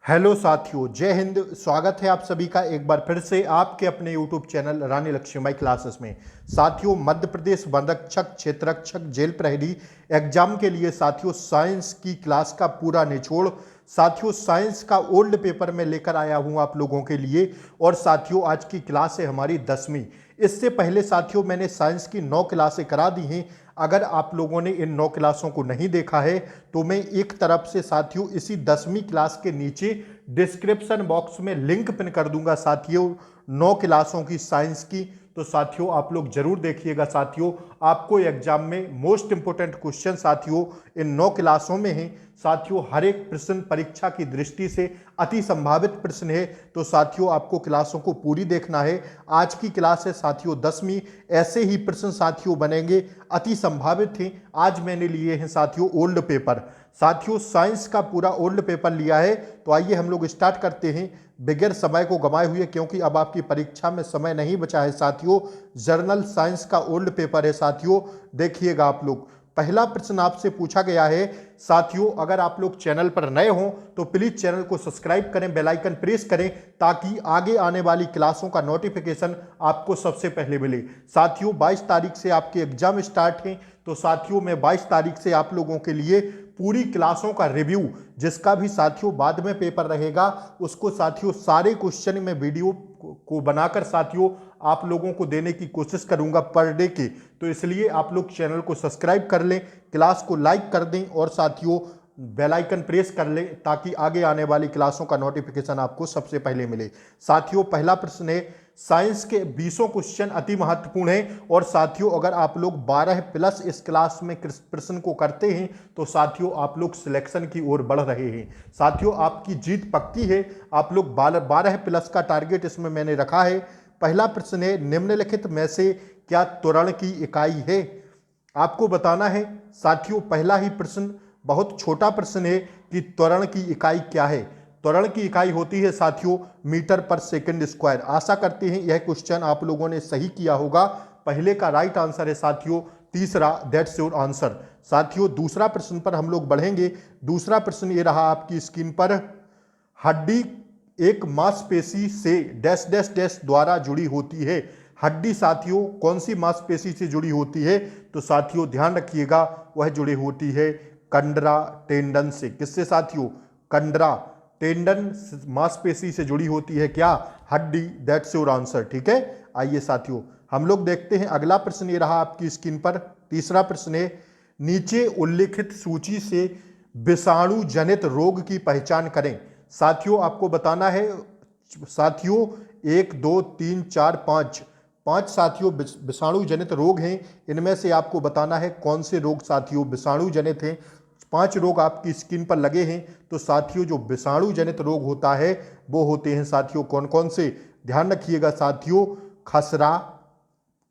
Hello साथियों, जय हिंद। स्वागत है आप सभी का एक बार फिर से आपके अपने यूट्यूब चैनल रानी लक्ष्मीबाई क्लासेस में। साथियों, मध्य प्रदेश वन रक्षक क्षेत्र रक्षक जेल प्रहरी एग्जाम के लिए साथियों साइंस की क्लास का पूरा निचोड़ साथियों साइंस का ओल्ड पेपर में लेकर आया हूं आप लोगों के लिए। और साथियों, आज की क्लास है हमारी 10वीं। इससे पहले साथियों मैंने साइंस की 9 क्लासें करा दी हैं। अगर आप लोगों ने इन 9 क्लासों को नहीं देखा है तो मैं एक तरफ से साथियों इसी 10वीं क्लास के नीचे डिस्क्रिप्शन बॉक्स में लिंक पिन कर दूंगा साथियों 9 क्लासों की साइंस की। तो साथियों आप लोग जरूर देखिएगा। साथियों, आपको एग्जाम में मोस्ट इंपोर्टेंट क्वेश्चन साथियों इन 9 क्लासों में है। साथियों, हर एक प्रश्न परीक्षा की दृष्टि से अति संभावित प्रश्न है। तो साथियों आपको क्लासों को पूरी देखना है। आज की क्लास है साथियों 10वीं। ऐसे ही प्रश्न साथियों बनेंगे, अति संभावित हैं। आज मैंने लिए हैं साथियों ओल्ड पेपर। साथियों साइंस का पूरा ओल्ड पेपर लिया है। तो आइए हम लोग स्टार्ट करते हैं बगैर समय को गंवाए हुए, क्योंकि अब आपकी परीक्षा में समय नहीं बचा है साथियों। जर्नल साइंस का ओल्ड पेपर है साथियों, देखिएगा आप लोग। पहला प्रश्न आपसे पूछा गया है साथियों, अगर आप लोग चैनल पर नए हो तो प्लीज चैनल को सब्सक्राइब करें, बेल आइकन प्रेस करें, ताकि आगे आने वाली क्लासों का नोटिफिकेशन आपको सबसे पहले मिले। साथियों 22 तारीख से आपके एग्जाम स्टार्ट हैं। तो साथियों मैं 22 तारीख से आप लोगों के लिए पूरी क्लासों का रिव्यू, जिसका भी साथियों बाद में पेपर रहेगा, उसको साथियों सारे क्वेश्चन में वीडियो को बनाकर साथियों आप लोगों को देने की कोशिश करूंगा पर डे के। तो इसलिए आप लोग चैनल को सब्सक्राइब कर लें, क्लास को लाइक कर दें और साथियों बेल आइकन प्रेस कर लें, ताकि आगे आने वाली क्लासों का नोटिफिकेशन आपको सबसे पहले मिले। साथियों पहला प्रश्न है, साइंस के 20 क्वेश्चन अति महत्वपूर्ण है। और साथियों अगर आप लोग 12 प्लस इस क्लास में प्रश्न को करते हैं तो साथियों आप लोग सिलेक्शन की ओर बढ़ रहे हैं। साथियों आपकी जीत पक्की है। आप लोग 12 प्लस का टारगेट इसमें मैंने रखा है। पहला प्रश्न है, निम्नलिखित में से क्या त्वरण की इकाई है? आपको बताना है साथियों। पहला ही प्रश्न बहुत छोटा प्रश्न है कि त्वरण की इकाई क्या है। त्वरण की इकाई होती है साथियों मीटर पर सेकंड स्क्वायर। आशा करते हैं यह क्वेश्चन आप लोगों ने सही किया होगा। पहले का राइट आंसर है साथियों तीसरा, दैट्स योर आंसर। साथियों दूसरा प्रश्न पर हम लोग बढ़ेंगे। दूसरा प्रश्न ये रहा आपकी स्क्रीन पर, हड्डी एक मांसपेशी से डैश डैश डैश द्वारा जुड़ी होती है। हड्डी साथियों कौन सी मांसपेशी से जुड़ी होती है? तो साथियों ध्यान रखिएगा, वह जुड़ी होती है कंडरा टेंडन से। किससे साथियों? कंडरा टेंडन मांसपेशी से जुड़ी होती है क्या? हड्डी। That's your answer. ठीक है, आइए साथियों हम लोग देखते हैं अगला प्रश्न। ये रहा आपकी स्क्रीन पर तीसरा प्रश्न है, नीचे उल्लिखित सूची से विषाणु जनित रोग की पहचान करें। साथियों आपको बताना है साथियों 1 2 3 4 5 5 साथियों विषाणु जनित रोग हैं। इनमें से आपको बताना है कौन से रोग साथियों विषाणु जनित हैं। 5 रोग आपकी स्क्रीन पर लगे हैं। तो साथियों जो विषाणु जनित रोग होता है वो होते हैं साथियों कौन कौन से? ध्यान रखिएगा साथियों, खसरा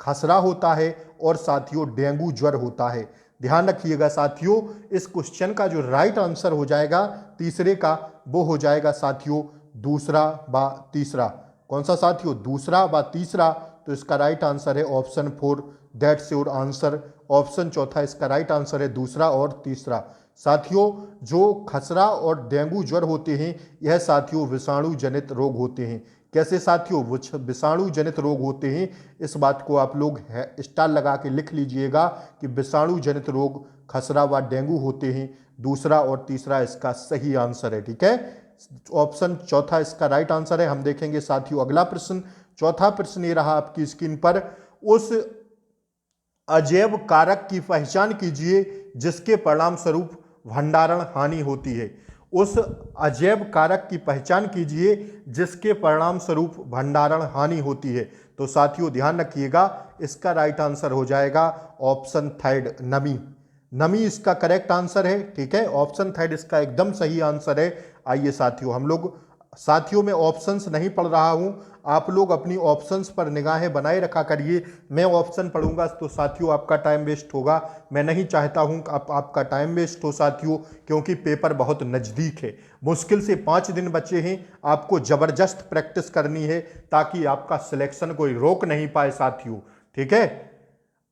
खसरा होता है और साथियों डेंगू ज्वर होता है। ध्यान रखिएगा साथियों, इस क्वेश्चन का जो राइट आंसर हो जाएगा तीसरे का, वो हो जाएगा साथियों दूसरा व तीसरा। कौन सा साथियों? दूसरा व तीसरा। तो इसका राइट आंसर है option 4, that's your answer. Option चौथा इसका राइट आंसर है दूसरा और तीसरा। साथियों जो खसरा और डेंगू ज्वर होते हैं यह साथियों विषाणु जनित रोग होते हैं। कैसे साथियों? विषाणु जनित रोग होते हैं। इस बात को आप लोग स्टार लगा के लिख लीजिएगा कि विषाणु जनित रोग खसरा व डेंगू होते हैं। दूसरा और तीसरा इसका सही आंसर है। ठीक है, ऑप्शन चौथा इसका राइट आंसर है। हम देखेंगे साथियों अगला प्रश्न। चौथा प्रश्न ये रहा आपकी स्क्रीन पर, उस अजैव कारक की पहचान कीजिए जिसके परिणाम स्वरूप भंडारण हानि होती है। उस अजैव कारक की पहचान कीजिए जिसके परिणाम स्वरूप भंडारण हानि होती है। तो साथियों ध्यान रखिएगा, इसका राइट आंसर हो जाएगा ऑप्शन थर्ड, नमी। नमी इसका करेक्ट आंसर है। ठीक है, ऑप्शन थर्ड इसका एकदम सही आंसर है। आइए साथियों हम लोग, साथियों मैं ऑप्शंस नहीं पढ़ रहा हूं, आप लोग अपनी ऑप्शंस पर निगाहें बनाए रखा करिए। मैं ऑप्शन पढ़ूंगा तो साथियों आपका टाइम वेस्ट होगा। मैं नहीं चाहता हूं कि आपका टाइम वेस्ट हो साथियों, क्योंकि पेपर बहुत नज़दीक है। मुश्किल से 5 दिन बचे हैं। आपको ज़बरदस्त प्रैक्टिस करनी है ताकि आपका सिलेक्शन कोई रोक नहीं पाए साथियों। ठीक है,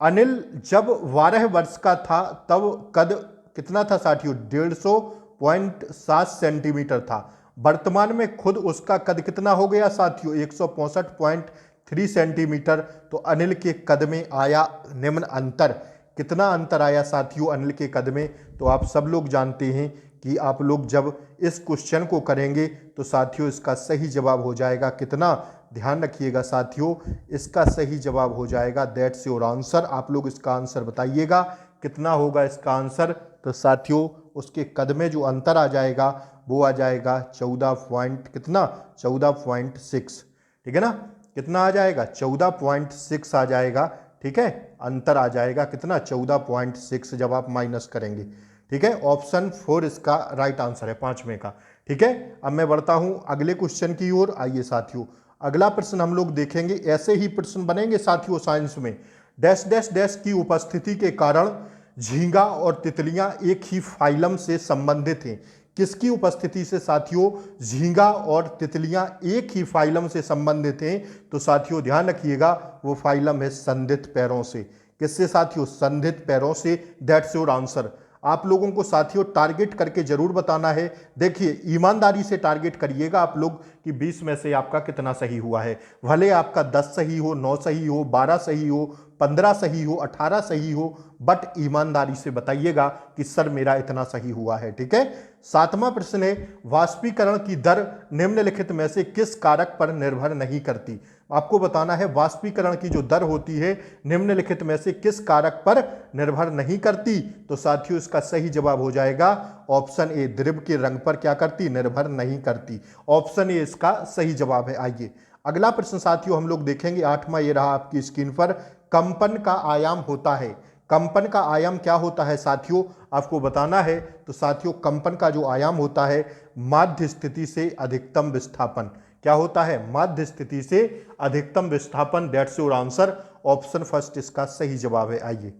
अनिल जब 12 वर्ष का था तब कद कितना था साथियों? 150.7 सेंटीमीटर था। वर्तमान में खुद उसका कद कितना हो गया साथियों, 165.3 सेंटीमीटर। तो अनिल के कद में आया निम्न अंतर। कितना अंतर आया साथियों अनिल के कद में? तो आप सब लोग जानते हैं कि आप लोग जब इस क्वेश्चन को करेंगे तो साथियों इसका सही जवाब हो जाएगा कितना, ध्यान रखिएगा साथियों, इसका सही जवाब हो जाएगा दैट्स योर आंसर। आप लोग इसका आंसर बताइएगा कितना होगा इसका आंसर। तो साथियों उसके कद में जो अंतर आ जाएगा वो आ जाएगा 14 पॉइंट कितना, 14.6। ठीक है ना, कितना आ जाएगा, 14.6 आ जाएगा। ठीक है, अंतर आ जाएगा कितना, 14.6 जब आप माइनस करेंगे। ठीक है, ऑप्शन 4 इसका राइट आंसर है, पांचवें का। ठीक है, अब मैं बढ़ता हूं अगले क्वेश्चन की ओर। आइए साथियों अगला प्रश्न हम लोग देखेंगे। ऐसे ही प्रश्न बनेंगे साथियों साइंस में। डैश डैश डैश की उपस्थिति के कारण झींगा और तितलियां एक ही फाइलम से संबंधित हैं। किसकी उपस्थिति से साथियों झींगा और तितलियां एक ही फाइलम से संबंधित हैं? तो साथियों ध्यान रखिएगा वो फाइलम है संधित पैरों से। किससे साथियों, संधित पैरों से। That's your answer. आप लोगों को साथियों टारगेट करके जरूर बताना है। देखिए ईमानदारी से टारगेट करिएगा आप लोग कि 20 में से आपका कितना सही हुआ है। भले आपका 10 सही हो, 9 सही हो, 12 सही हो, 15 सही हो, 18 सही हो, बट ईमानदारी से बताइएगा कि सर मेरा इतना सही हुआ है। ठीक है, 7वां प्रश्न है वाष्पीकरण की दर निम्नलिखित में से किस कारक पर निर्भर नहीं करती? आपको बताना है वाष्पीकरण की जो दर होती है निम्नलिखित में से किस कारक पर निर्भर नहीं करती? तो साथियों इसका सही जवाब हो जाएगा ऑप्शन ए, द्रव के रंग पर क्या करती, निर्भर नहीं करती। ऑप्शन ए इसका सही जवाब है। आइए अगला प्रश्न साथियों हम लोग देखेंगे, 8वां ये रहा आपकी स्क्रीन पर। कंपन का आयाम होता है। कंपन का आयाम क्या होता है साथियों, आपको बताना है। तो साथियों कंपन का जो आयाम होता है माध्य स्थिति से अधिकतम विस्थापन। क्या होता है, माध्य स्थिति से अधिकतम विस्थापन। That's your answer. Option first इसका सही जवाब है। आइए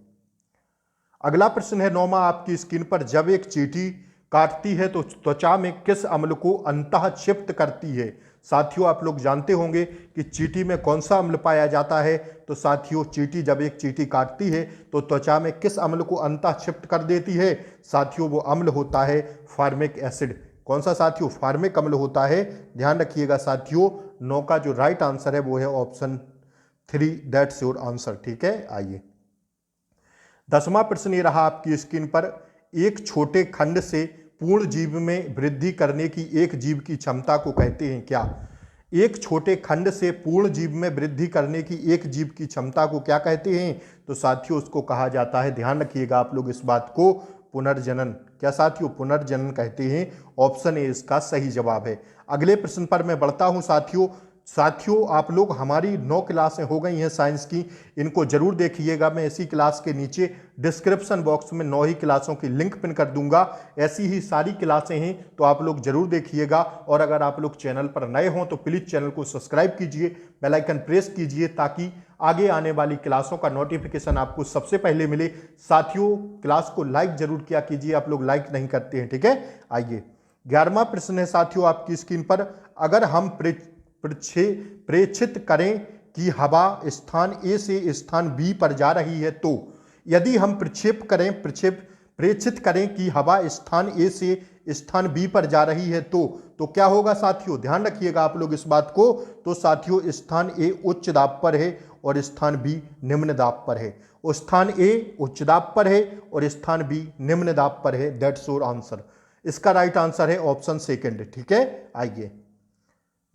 अगला प्रश्न है 9वां आपकी स्क्रीन पर। जब एक चींटी काटती है तो त्वचा में किस अम्ल को अंतः क्षिप्त करती है? साथियों आप लोग जानते होंगे कि चींटी में कौन सा अम्ल पाया जाता है। तो साथियों चींटी जब एक चींटी काटती है तो त्वचा में किस अम्ल को अंतः क्षिप्त कर देती है? साथियों वो अम्ल होता है फार्मिक एसिड। कौन सा साथियों, फार्मिक अम्ल होता है। ध्यान रखिएगा साथियों 9 का जो राइट आंसर है वो है ऑप्शन 3। That's your answer. ठीक है, आइए 10वां प्रश्न ये रहा आपकी स्क्रीन पर। एक छोटे खंड से पूर्ण जीव में वृद्धि करने की एक जीव की क्षमता को कहते हैं क्या? एक छोटे खंड से पूर्ण जीव में वृद्धि करने की एक जीव की क्षमता को क्या कहते हैं? तो साथियों उसको कहा जाता है, ध्यान रखिएगा आप लोग इस बात को, पुनर्जनन। क्या साथियों, पुनर्जनन कहते हैं। ऑप्शन ए इसका सही जवाब है। अगले प्रश्न पर मैं बढ़ता हूं साथियों आप लोग हमारी 9 क्लासें हो गई हैं साइंस की, इनको जरूर देखिएगा। मैं इसी क्लास के नीचे डिस्क्रिप्शन बॉक्स में 9 ही क्लासों की लिंक पिन कर दूंगा। ऐसी ही सारी क्लासें हैं तो आप लोग जरूर देखिएगा। और अगर आप लोग चैनल पर नए हों तो प्लीज़ चैनल को सब्सक्राइब कीजिए, बेल आइकन प्रेस कीजिए ताकि आगे आने वाली क्लासों का नोटिफिकेशन आपको सबसे पहले मिले। साथियों क्लास को लाइक जरूर किया कीजिए, आप लोग लाइक नहीं करते हैं। ठीक है, आइए 11वां प्रश्न है साथियों आपकी स्क्रीन पर। अगर हम प्रेक्षित करें कि हवा स्थान ए से स्थान बी पर जा रही है तो, यदि हम प्रेक्षित करें कि हवा स्थान ए से स्थान बी पर जा रही है तो क्या होगा साथियों, ध्यान रखिएगा आप लोग इस बात को। तो साथियों स्थान ए उच्च दाब पर है और स्थान बी निम्न दाब पर है। स्थान ए उच्च दाब पर है और स्थान बी निम्न दाब पर है। That's your answer. इसका राइट आंसर है ऑप्शन सेकंड। ठीक है, आइए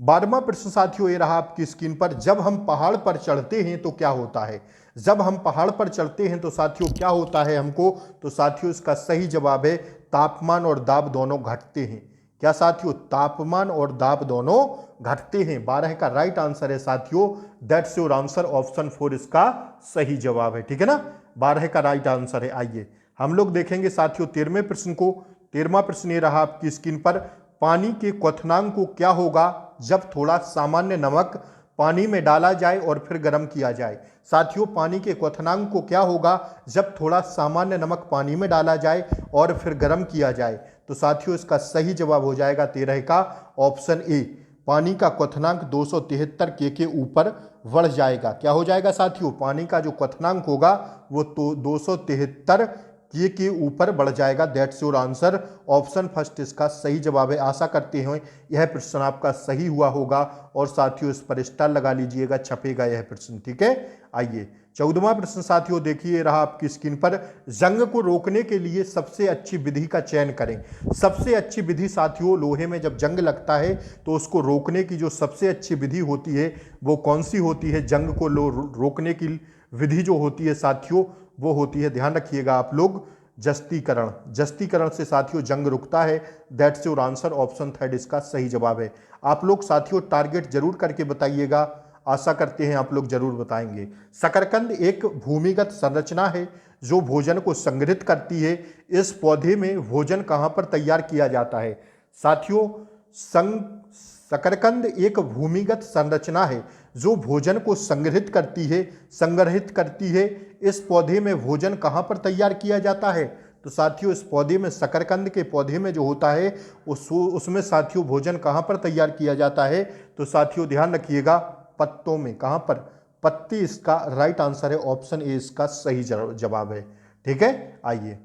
12वां प्रश्न साथियों ये रहा आपकी स्क्रीन पर। जब हम पहाड़ पर चढ़ते हैं तो क्या होता है? जब हम पहाड़ पर चढ़ते हैं तो साथियों क्या होता है हमको? तो साथियों इसका सही जवाब है तापमान और दाब दोनों घटते हैं। क्या साथियों, तापमान और दाब दोनों घटते हैं। 12 का राइट आंसर है साथियों। That's your answer. ऑप्शन 4 इसका सही जवाब है। ठीक है ना, 12 का राइट आंसर है। आइए हम लोग देखेंगे साथियों 13वें प्रश्न को। 13वां प्रश्न ये रहा आपकी स्क्रीन पर। पानी के क्वथनांक को क्या होगा जब थोड़ा सामान्य नमक पानी में डाला जाए और फिर गर्म किया जाए? साथियों पानी के क्वथनांक को क्या होगा जब थोड़ा सामान्य नमक पानी में डाला जाए और फिर गर्म किया जाए? तो साथियों इसका सही जवाब हो जाएगा 13 का ऑप्शन ए। पानी का क्वथनांक 273 के ऊपर बढ़ जाएगा। क्या हो जाएगा साथियों, पानी का जो क्वथनांक होगा वो तो 273 के ऊपर बढ़ जाएगा। That's your answer. Option first इसका सही जवाब है। आशा करते हैं यह प्रश्न आपका सही हुआ होगा और साथियों इस पर स्टार लगा लीजिएगा, छपेगा यह प्रश्न। ठीक है, आइए 14वां प्रश्न साथियों देखिए रहा आपकी स्क्रीन पर। जंग को रोकने के लिए सबसे अच्छी विधि का चयन करें। सबसे अच्छी विधि साथियों, लोहे में जब जंग लगता है तो उसको रोकने की जो सबसे अच्छी विधि होती है वो कौन सी होती है? जंग को रोकने की विधि जो होती है साथियों वो होती है, ध्यान रखिएगा आप लोग, जस्तीकरण। जस्तीकरण से साथियों जंग रुकता है। That's your answer. Option third इसका सही जवाब है। आप लोग साथियों टारगेट जरूर करके बताइएगा, आशा करते हैं आप लोग जरूर बताएंगे। शकरकंद एक भूमिगत संरचना है जो भोजन को संग्रहित करती है। इस पौधे में भोजन कहां पर तैयार किया जाता है? साथियों शकरकंद एक भूमिगत संरचना है जो भोजन को संग्रहित करती है। इस पौधे में भोजन कहां पर तैयार किया जाता है? तो साथियों इस पौधे में, शकरकंद के पौधे में जो होता है उसमें साथियों भोजन कहां पर तैयार किया जाता है? तो साथियों ध्यान रखिएगा, पत्तों में। कहां पर? पत्ती इसका राइट आंसर है। ऑप्शन ए इसका सही जवाब है। ठीक है, आइए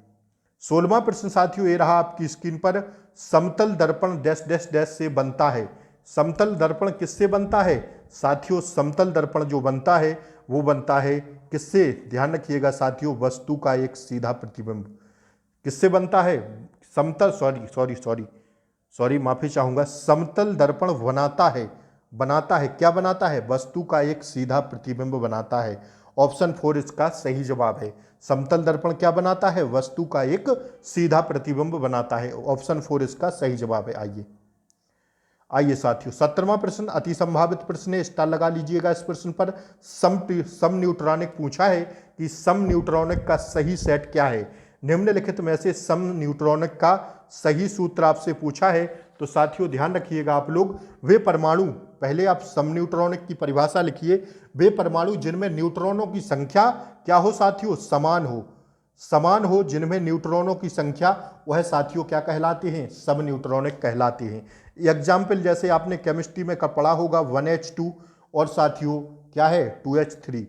16वां प्रश्न साथियों ये रहा आपकी स्क्रीन पर। समतल दर्पण डैश डैश डैश से बनता है। समतल दर्पण किससे बनता है? साथियों समतल दर्पण जो बनता है वो बनता है किससे? ध्यान रखिएगा साथियों, वस्तु का एक सीधा प्रतिबिंब। किससे बनता है? समतल, सॉरी माफी चाहूंगा। समतल दर्पण बनाता है क्या बनाता है? वस्तु का एक सीधा प्रतिबिंब बनाता है। ऑप्शन 4 इसका सही जवाब है। समतल दर्पण क्या बनाता है? वस्तु का एक सीधा प्रतिबिंब बनाता है। ऑप्शन 4 इसका सही जवाब है। आइए साथियों 17वां प्रश्न अति संभावित प्रश्न है, स्टार लगा लीजिएगा इस प्रश्न पर। सम न्यूट्रॉनिक पूछा है कि सम न्यूट्रॉनिक का सही सेट क्या है? निम्नलिखित में से सम न्यूट्रॉनिक का सही सूत्र आपसे पूछा है। तो साथियों ध्यान रखिएगा आप लोग, वे परमाणु, पहले आप सम न्यूट्रॉनिक की परिभाषा लिखिए। वे परमाणु जिनमें न्यूट्रॉनों की संख्या क्या हो साथियों? समान हो, जिनमें न्यूट्रॉनों की संख्या, वह साथियों क्या कहलाते हैं? सब न्यूट्रॉनिक कहलाते हैं। एग्जाम्पल जैसे आपने केमिस्ट्री में पढ़ा होगा 1H2 और साथियों क्या है 2H3।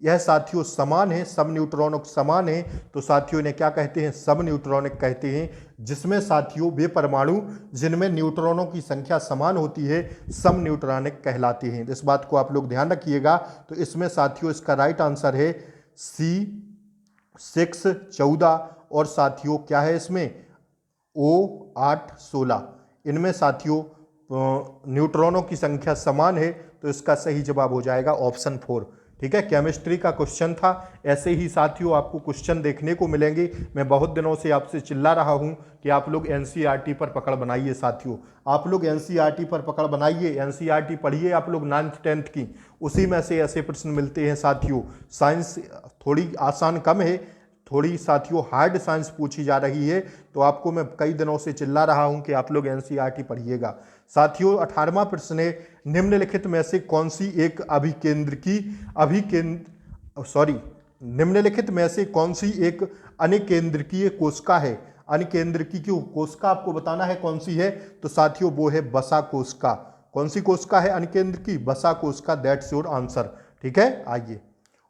यह साथियों समान है, सब न्यूट्रॉनिक समान है, तो साथियों ने क्या कहते हैं? सब न्यूट्रॉनिक कहते हैं। जिसमें साथियों वे परमाणु जिनमें न्यूट्रॉनों की संख्या समान होती है सब न्यूट्रॉनिक कहलाते हैं। इस बात को आप लोग ध्यान रखिएगा। तो इसमें साथियों इसका राइट आंसर है C6 14 और साथियों क्या है इसमें O8 16। इनमें साथियों न्यूट्रॉनों की संख्या समान है, तो इसका सही जवाब हो जाएगा ऑप्शन 4। ठीक है, केमिस्ट्री का क्वेश्चन था। ऐसे ही साथियों आपको क्वेश्चन देखने को मिलेंगे। मैं बहुत दिनों से आपसे चिल्ला रहा हूं कि आप लोग एनसीईआरटी पर पकड़ बनाइए साथियों। आप लोग एनसीईआरटी पर पकड़ बनाइए, एनसीईआरटी पढ़िए आप लोग 9th 10th की, उसी में से ऐसे प्रश्न मिलते हैं साथियों। साइंस थोड़ी आसान कम है, थोड़ी साथियों हार्ड साइंस पूछी जा रही है, तो आपको मैं कई दिनों से चिल्ला रहा हूं कि आप लोग एनसीईआरटी पढ़िएगा साथियों। 18वां प्रश्न है, निम्नलिखित में से कौन सी एक निम्नलिखित में से कौन सी एक अनिकेंद्रकीय कोशिका है? अनिकेंद्रकीय कोशिका आपको बताना है कौन सी है, तो साथियों वो है वसा कोशिका। कौन सी कोशिका है अनिकेंद्रकीय? वसा कोशिका। That's your answer. ठीक है, आइए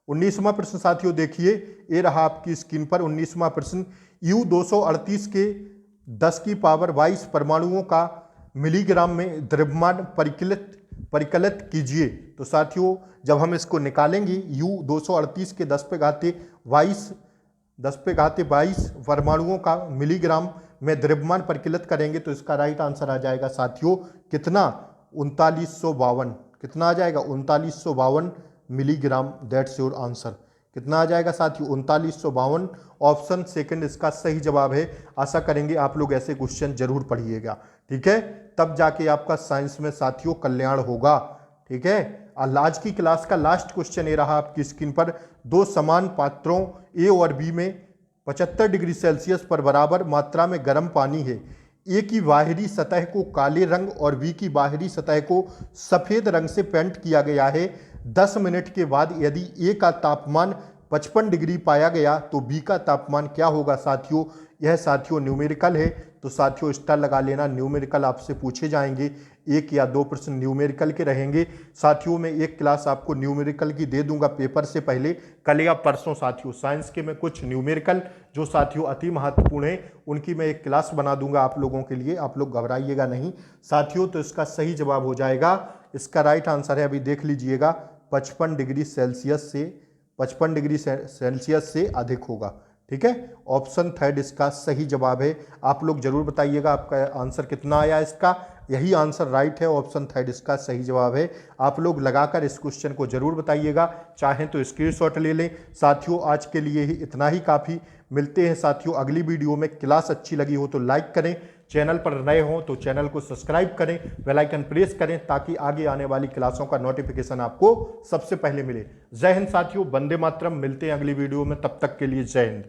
19वां प्रश्न साथियों देखिए, ये रहा आपकी स्क्रीन पर 19वां प्रश्न। U238 के 10 की पावर 22 परमाणुओं का मिलीग्राम में द्रव्यमान परिकलित कीजिए। तो साथियों जब हम इसको निकालेंगे U238 के 10 पे घाते 22 परमाणुओं का मिलीग्राम में द्रव्यमान परिकलित करेंगे तो इसका राइट आंसर आ जाएगा साथियों कितना? 3952। कितना आ जाएगा? 3952 मिलीग्राम। That's your answer. कितना आ जाएगा साथियों? 3952। ऑप्शन सेकंड इसका सही जवाब है। आशा करेंगे आप लोग ऐसे क्वेश्चन जरूर पढ़िएगा। ठीक है, तब जाके आपका साइंस में साथियों कल्याण होगा। ठीक है, आज की क्लास का लास्ट क्वेश्चन ये रहा आपकी स्क्रीन पर। दो समान पात्रों ए और बी में 75 डिग्री सेल्सियस पर बराबर मात्रा में गर्म पानी है। ए की बाहरी सतह को काले रंग और बी की बाहरी सतह को सफेद रंग से पेंट किया गया है। 10 मिनट के बाद यदि ए का तापमान 55 डिग्री पाया गया तो बी का तापमान क्या होगा साथियों। यह साथियों न्यूमेरिकल है, तो साथियों स्टार लगा लेना। न्यूमेरिकल आपसे पूछे जाएंगे, 1 या 2 प्रश्न न्यूमेरिकल के रहेंगे साथियों। मैं एक क्लास आपको न्यूमेरिकल की दे दूंगा पेपर से पहले, कल या परसों साथियों। साइंस के मैं कुछ न्यूमेरिकल जो साथियों अति महत्वपूर्ण है उनकी मैं एक क्लास बना दूंगा आप लोगों के लिए, आप लोग घबराइएगा नहीं साथियों। तो इसका सही जवाब हो जाएगा, इसका राइट आंसर है, अभी देख लीजिएगा, 55 डिग्री सेल्सियस से 55 डिग्री सेल्सियस से अधिक होगा। ठीक है, ऑप्शन थर्ड इसका सही जवाब है। आप लोग जरूर बताइएगा आपका आंसर कितना आया इसका। यही आंसर राइट है, ऑप्शन थर्ड इसका सही जवाब है। आप लोग लगाकर इस क्वेश्चन को जरूर बताइएगा, चाहें तो स्क्रीनशॉट ले लें साथियों। आज के लिए ही इतना ही काफ़ी, मिलते हैं साथियों अगली वीडियो में। क्लास अच्छी लगी हो तो लाइक करें, चैनल पर नए हो तो चैनल को सब्सक्राइब करें, बेल आइकन प्रेस करें ताकि आगे आने वाली क्लासों का नोटिफिकेशन आपको सबसे पहले मिले। जय हिंद साथियों, वंदे मातरम। मिलते हैं अगली वीडियो में, तब तक के लिए जय हिंद।